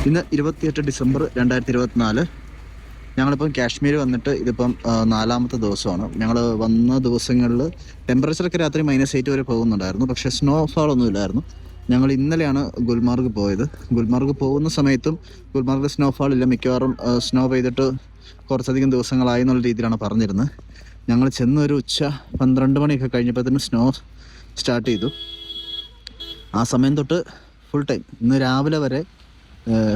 ഇന്ന് 28 ഡിസംബർ 2024. ഞങ്ങളിപ്പം കാശ്മീർ വന്നിട്ട് ഇതിപ്പം 4ാമത്തെ ദിവസമാണ്. ഞങ്ങൾ വന്ന ദിവസങ്ങളിൽ ടെമ്പറേച്ചറൊക്കെ രാത്രി -8 വരെ പോകുന്നുണ്ടായിരുന്നു, പക്ഷേ സ്നോഫാൾ ഒന്നുമില്ലായിരുന്നു. ഞങ്ങൾ ഇന്നലെയാണ് ഗുൽമാർഗ് പോയത്. ഗുൽമാർഗ് പോകുന്ന സമയത്തും ഗുൽമാർഗ് സ്നോഫാൾ ഇല്ല, മിക്കവാറും സ്നോ പെയ്തിട്ട് കുറച്ചധികം ദിവസങ്ങളായി എന്നുള്ള രീതിയിലാണ് പറഞ്ഞിരുന്നത്. ഞങ്ങൾ ചെന്നൊരു ഉച്ച 12 മണിയൊക്കെ കഴിഞ്ഞപ്പോഴത്തേനും സ്നോ സ്റ്റാർട്ട് ചെയ്തു. ആ സമയം തൊട്ട് ഫുൾ ടൈം ഇന്ന് രാവിലെ വരെ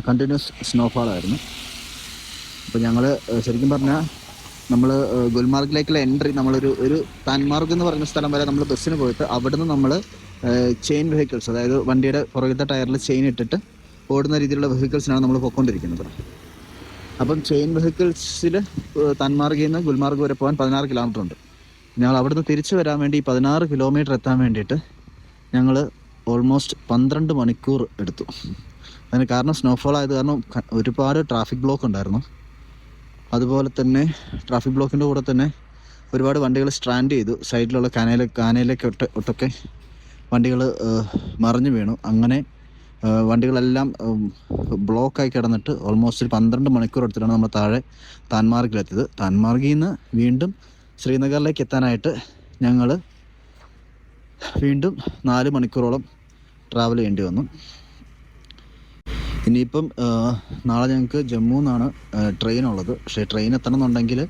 കണ്ടിന്യൂസ് സ്നോഫാളായിരുന്നു. അപ്പോൾ ഞങ്ങൾ ശരിക്കും പറഞ്ഞാൽ നമ്മൾ ഗുൽമാർഗിലേക്കുള്ള എൻട്രി ഒരു താൻമാർഗ് എന്ന് പറയുന്ന സ്ഥലം വരെ നമ്മൾ ബസ്സിന് പോയിട്ട് അവിടുന്ന് നമ്മൾ ചെയിൻ വെഹിക്കിൾസ്, അതായത് വണ്ടിയുടെ പുറകിലത്തെ ടയറിൽ ചെയിൻ ഇട്ടിട്ട് ഓടുന്ന രീതിയിലുള്ള വെഹിക്കിൾസിനാണ് നമ്മൾ പോയിക്കൊണ്ടിരിക്കുന്നത്. അപ്പം ചെയിൻ വെഹിക്കിൾസിൽ താൻമാർഗിൽ നിന്ന് ഗുൽമാർഗ് വരെ പോകാൻ 16 കിലോമീറ്റർ ഉണ്ട്. ഞങ്ങൾ അവിടുന്ന് തിരിച്ചു വരാൻ വേണ്ടി 16 കിലോമീറ്റർ എത്താൻ വേണ്ടിയിട്ട് ഞങ്ങൾ ഓൾമോസ്റ്റ് 12 മണിക്കൂർ എടുത്തു. അതിന് കാരണം സ്നോഫോൾ ആയത് കാരണം ഒരുപാട് ട്രാഫിക് ബ്ലോക്ക് ഉണ്ടായിരുന്നു. അതുപോലെ തന്നെ ട്രാഫിക് ബ്ലോക്കിൻ്റെ കൂടെ തന്നെ ഒരുപാട് വണ്ടികൾ സ്ട്രാൻഡ് ചെയ്തു. സൈഡിലുള്ള കാനയിലേക്ക് ഒട്ടൊക്കെ വണ്ടികൾ മറിഞ്ഞു വീണു. അങ്ങനെ വണ്ടികളെല്ലാം ബ്ലോക്കായി കിടന്നിട്ട് ഓൾമോസ്റ്റ് 12 മണിക്കൂർ എടുത്തിട്ടാണ് നമ്മൾ താഴെ താൻമാർഗിലെത്തിയത്. താൻമാർഗിൽ നിന്ന് വീണ്ടും ശ്രീനഗറിലേക്ക് എത്താനായിട്ട് ഞങ്ങൾ വീണ്ടും 4 മണിക്കൂറോളം ട്രാവൽ ചെയ്യേണ്ടി വന്നു. ഇനിയിപ്പം നാളെ ഞങ്ങൾക്ക് ജമ്മു നിന്നാണ് ട്രെയിൻ ഉള്ളത്. പക്ഷേ ട്രെയിൻ എത്തണമെന്നുണ്ടെങ്കിൽ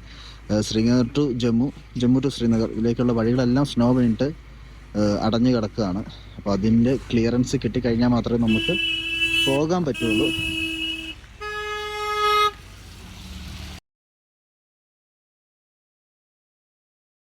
ശ്രീനഗർ ടു ജമ്മു ടു ശ്രീനഗർ ഇതിലേക്കുള്ള വഴികളെല്ലാം സ്നോ വീണിട്ട് അടഞ്ഞു കിടക്കുകയാണ്. അപ്പോൾ അതിൻ്റെ ക്ലിയറൻസ് കിട്ടിക്കഴിഞ്ഞാൽ മാത്രമേ നമുക്ക് പോകാൻ പറ്റുള്ളൂ.